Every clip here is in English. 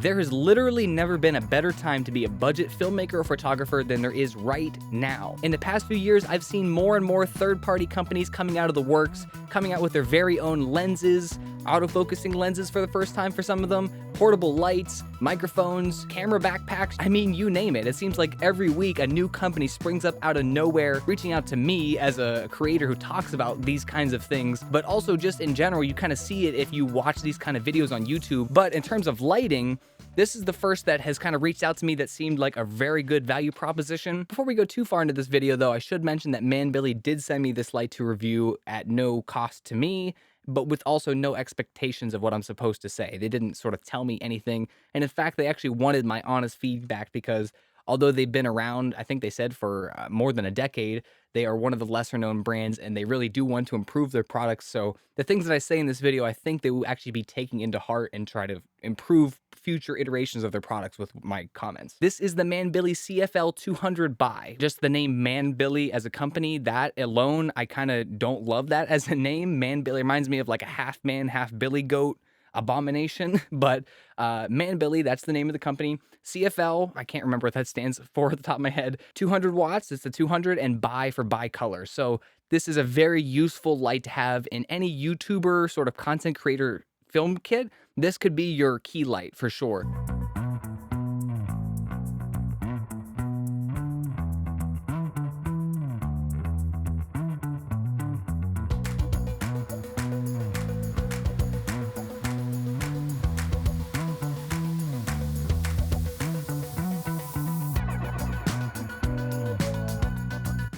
There has literally never been a better time to be a budget filmmaker or photographer than there is right now. In the past few years, I've seen more and more third-party companies coming out of the works, coming out with their very own lenses, autofocusing lenses for the first time for some of them, portable lights, microphones, camera backpacks. I mean, you name it. It seems like every week a new company springs up out of nowhere, reaching out to me as a creator who talks about these kinds of things, but also just in general, you kind of see it if you watch these kind of videos on YouTube. But in terms of lighting, this is the first that has kind of reached out to me that seemed like a very good value proposition. Before we go too far into this video though, I should mention that Manbily did send me this light to review at no cost to me, but with also no expectations of what I'm supposed to say. They didn't sort of tell me anything. And in fact, they actually wanted my honest feedback because although they've been around, I think they said for more than a decade, they are one of the lesser known brands and they really do want to improve their products. So the things that I say in this video, I think they will actually be taking into heart and try to improve future iterations of their products with my comments. This is the Manbily CFL-200Bi. Just the name Manbily as a company, that alone, I kind of don't love that as a name. Manbily reminds me of like a half man, half billy goat abomination, but Manbily, that's the name of the company. CFL, I can't remember what that stands for at the top of my head. 200 watts, it's the 200, and Bi for bicolor. So this is a very useful light to have in any YouTuber sort of content creator film kit. This could be your key light for sure.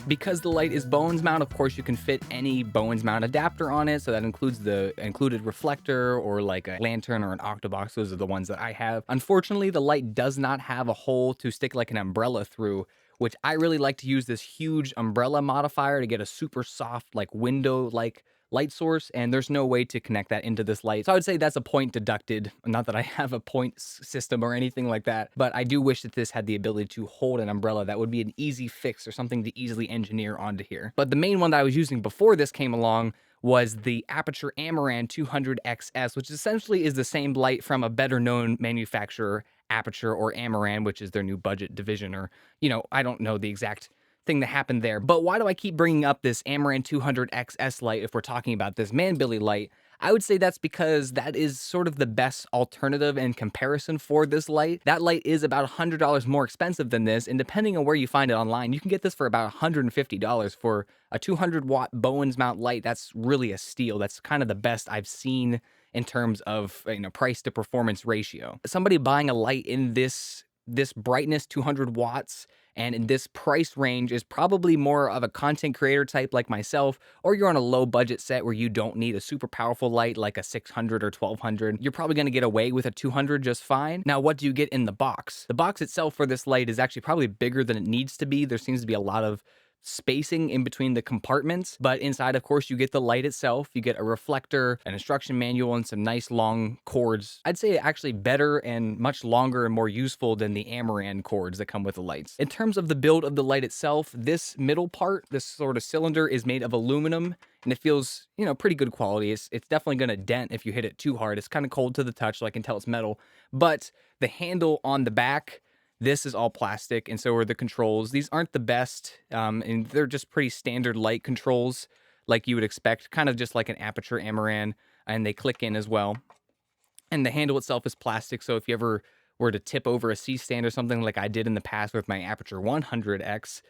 Because the light is Bowens mount, of course you can fit any Bowens mount adapter on it, so that includes the included reflector or like a lantern or an octobox. Those are the ones that I have. Unfortunately, the light does not have a hole to stick like an umbrella through, which I really like to use this huge umbrella modifier to get a super soft like window-like light source, and there's no way to connect that into this light. So I would say that's a point deducted. Not that I have a point system or anything like that, but I do wish that this had the ability to hold an umbrella. That would be an easy fix or something to easily engineer onto here. But the main one that I was using before this came along was the Aperture Amaran 200XS, which essentially is the same light from a better known manufacturer, Aperture or Amaran, which is their new budget division, or, you know, I don't know the exact thing that happened there. But why do I keep bringing up this Amaran 200XS light if we're talking about this Manbily light? I would say that's because that is sort of the best alternative in comparison for this light. That light is about $100 more expensive than this, and depending on where you find it online, you can get this for about $150 for a 200 watt Bowens mount light. That's really a steal. That's kind of the best I've seen in terms of, you know, price to performance ratio. Somebody buying a light in this brightness, 200 watts, and in this price range is probably more of a content creator type like myself, or you're on a low budget set where you don't need a super powerful light like a 600 or 1200. You're probably going to get away with a 200 just fine. Now, what do you get in the box? The box itself for this light is actually probably bigger than it needs to be. There seems to be a lot of spacing in between the compartments, but inside, of course, you get the light itself, you get a reflector, an instruction manual, and some nice long cords. I'd say actually better and much longer and more useful than the Amaran cords that come with the lights. In terms of the build of the light itself, this middle part, this sort of cylinder, is made of aluminum, and it feels, you know, pretty good quality. It's definitely going to dent if you hit it too hard. It's kind of cold to the touch, so I can tell it's metal, but the handle on the back, this is all plastic, and so are the controls. These aren't the best, and they're just pretty standard light controls like you would expect, kind of just like an Aperture Amaran, and they click in as well. And the handle itself is plastic, so if you ever were to tip over a C-stand or something like I did in the past with my Aperture 100X,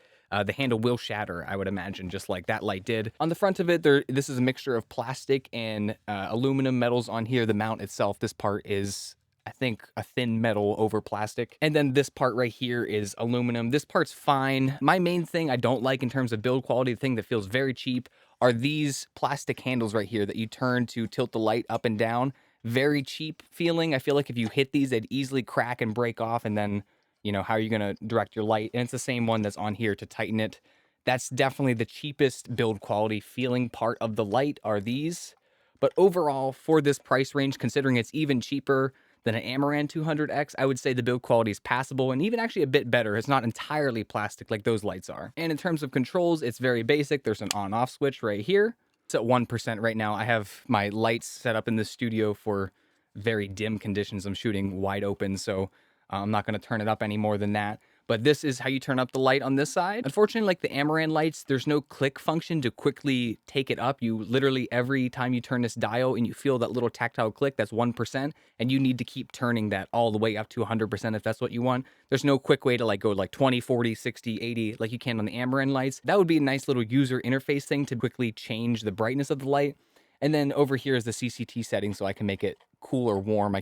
the handle will shatter, I would imagine, just like that light did. On the front of it, this is a mixture of plastic and aluminum metals on here. The mount itself, this part is, I think, a thin metal over plastic. And then this part right here is aluminum. This part's fine. My main thing I don't like in terms of build quality, the thing that feels very cheap, are these plastic handles right here that you turn to tilt the light up and down. Very cheap feeling. I feel like if you hit these, they'd easily crack and break off, and then, you know, how are you gonna direct your light? And it's the same one that's on here to tighten it. That's definitely the cheapest build quality feeling part of the light are these. But overall, for this price range, considering it's even cheaper than an Amaran 200X, I would say the build quality is passable and even actually a bit better. It's not entirely plastic like those lights are. And in terms of controls, it's very basic. There's an on-off switch right here. It's at 1% right now. I have my lights set up in the studio for very dim conditions. I'm shooting wide open, so I'm not going to turn it up any more than that. But this is how you turn up the light on this side. Unfortunately, like the Amaran lights, there's no click function to quickly take it up. You literally, every time you turn this dial and you feel that little tactile click, that's 1%, and you need to keep turning that all the way up to 100% if that's what you want. There's no quick way to like go like 20, 40, 60, 80 like you can on the Amaran lights. That would be a nice little user interface thing to quickly change the brightness of the light. And then over here is the CCT setting, so I can make it cool or warm.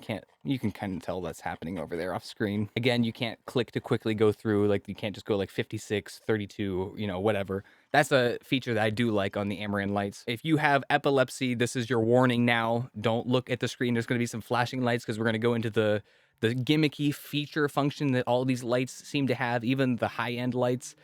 You can kind of tell that's happening over there off screen. Again, you can't click to quickly go through, like you can't just go like 56, 32, whatever. That's a feature that I do like on the Amaran lights. If you have epilepsy, this is your warning now. Don't look at the screen. There's going to be some flashing lights because we're going to go into the gimmicky feature function that all these lights seem to have, even the high-end lights.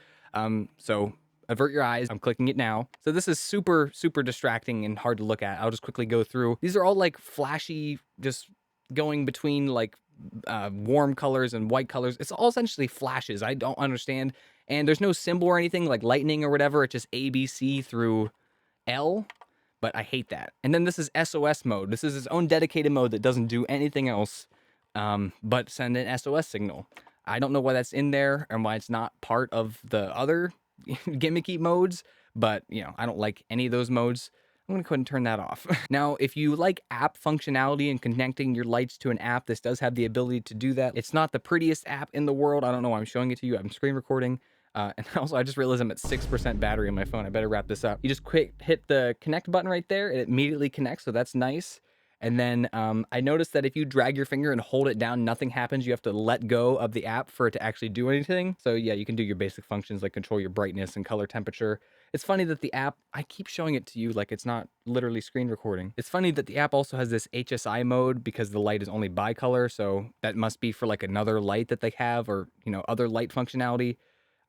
So avert your eyes. I'm clicking it now. So this is super, super distracting and hard to look at. I'll just quickly go through. These are all like flashy, just going between like warm colors and white colors. It's all essentially flashes. I don't understand. And there's no symbol or anything like lightning or whatever. It's just A, B, C through L. But I hate that. And then this is SOS mode. This is its own dedicated mode that doesn't do anything else but send an SOS signal. I don't know why that's in there and why it's not part of the other gimmicky modes, but I don't like any of those modes. I'm gonna go ahead and turn that off. Now, if you like app functionality and connecting your lights to an app, this does have the ability to do that. It's not the prettiest app in the world. I don't know why I'm showing it to you. I'm screen recording. And also, I just realized I'm at 6% battery on my phone. I better wrap this up. You just hit the connect button right there. It immediately connects, so that's nice. And then I noticed that if you drag your finger and hold it down, nothing happens. You have to let go of the app for it to actually do anything. So yeah, you can do your basic functions like control your brightness and color temperature. It's funny that the app, I keep showing it to you like it's not literally screen recording. It's funny that the app also has this HSI mode because the light is only bicolor. So that must be for like another light that they have, or other light functionality.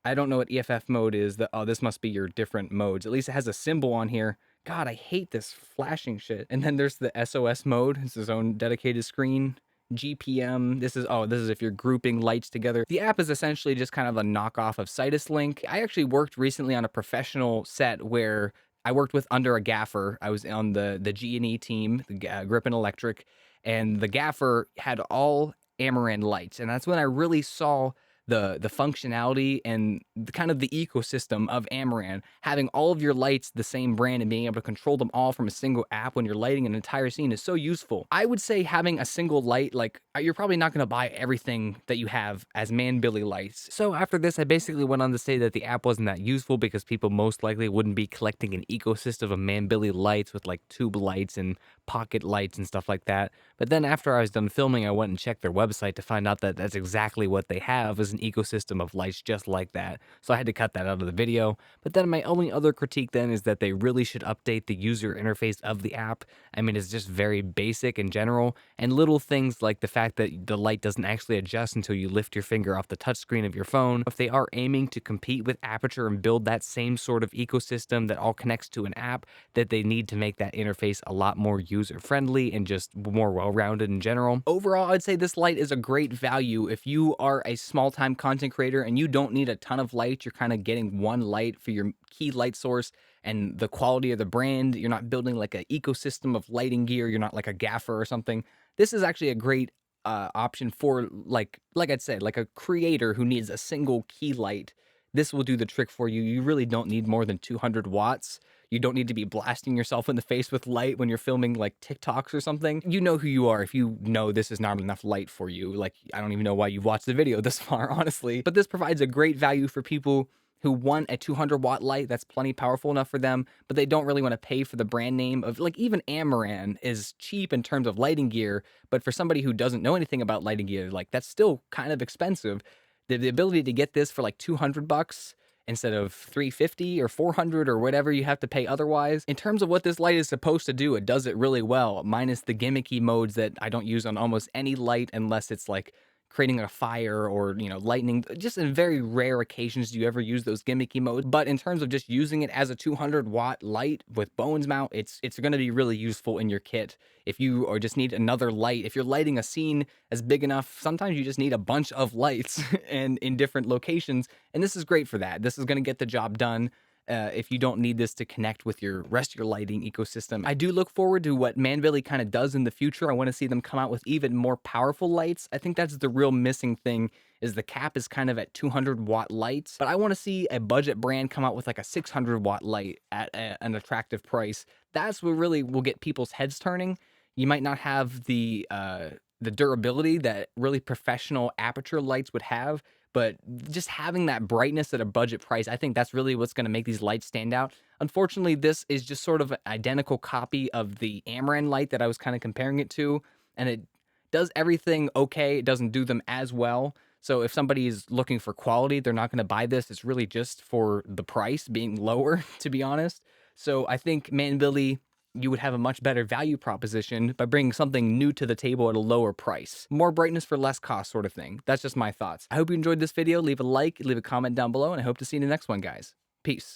I don't know what EFF mode is. This must be your different modes. At least it has a symbol on here. God, I hate this flashing shit. And then there's the SOS mode. It's its own dedicated screen. GPM. This is if you're grouping lights together. The app is essentially just kind of a knockoff of Citus Link. I actually worked recently on a professional set where I worked with under a gaffer. I was on the G&E team, the Grip and Electric, and the gaffer had all Amaran lights. And that's when I really saw the functionality and kind of the ecosystem of Amaran, having all of your lights the same brand and being able to control them all from a single app when you're lighting an entire scene is so useful. I would say having a single light, like you're probably not going to buy everything that you have as Manbily lights. So after this, I basically went on to say that the app wasn't that useful because people most likely wouldn't be collecting an ecosystem of Manbily lights with like tube lights and pocket lights and stuff like that. But then after I was done filming, I went and checked their website to find out that that's exactly what they have, is an ecosystem of lights just like that. So I had to cut that out of the video. But then my only other critique then is that they really should update the user interface of the app. I mean, it's just very basic in general, and little things like the fact that the light doesn't actually adjust until you lift your finger off the touchscreen of your phone. If they are aiming to compete with Aperture and build that same sort of ecosystem that all connects to an app, that they need to make that interface a lot more user-friendly and just more well-rounded in general. Overall, I'd say this light is a great value if you are a small-time content creator and you don't need a ton of light. You're kind of getting one light for your key light source and the quality of the brand. You're not building like an ecosystem of lighting gear. You're not like a gaffer or something. This is actually a great option for like I'd say, like a creator who needs a single key light. This will do the trick for you. You really don't need more than 200 watts. You don't need to be blasting yourself in the face with light when you're filming like TikToks or something. You know who you are if you know this is not enough light for you. Like, I don't even know why you've watched the video this far, honestly. But this provides a great value for people who want a 200 watt light that's plenty powerful enough for them, but they don't really want to pay for the brand name of, like, even Amaran is cheap in terms of lighting gear, but for somebody who doesn't know anything about lighting gear, like, that's still kind of expensive. The ability to get this for like 200 bucks instead of 350 or 400 or whatever you have to pay otherwise. In terms of what this light is supposed to do, it does it really well, minus the gimmicky modes that I don't use on almost any light unless it's like creating a fire or, lightning. Just in very rare occasions do you ever use those gimmicky modes. But in terms of just using it as a 200 watt light with bones mount, it's going to be really useful in your kit. If you or just need another light, if you're lighting a scene as big enough, sometimes you just need a bunch of lights and in different locations. And this is great for that. This is going to get the job done. if you don't need this to connect with your rest of your lighting ecosystem. I do look forward to what Manbily kind of does in the future. I want to see them come out with even more powerful lights. I think that's the real missing thing, is the cap is kind of at 200-watt lights, but I want to see a budget brand come out with like a 600-watt light at an attractive price. That's what really will get people's heads turning. You might not have the durability that really professional aperture lights would have, but just having that brightness at a budget price, I think that's really what's going to make these lights stand out. Unfortunately, this is just sort of an identical copy of the Amaran light that I was kind of comparing it to, and it does everything okay. It doesn't do them as well. So if somebody is looking for quality, they're not going to buy this. It's really just for the price being lower, to be honest. So I think Manbily, you would have a much better value proposition by bringing something new to the table at a lower price. More brightness for less cost sort of thing. That's just my thoughts. I hope you enjoyed this video. Leave a like, leave a comment down below, and I hope to see you in the next one, guys. Peace.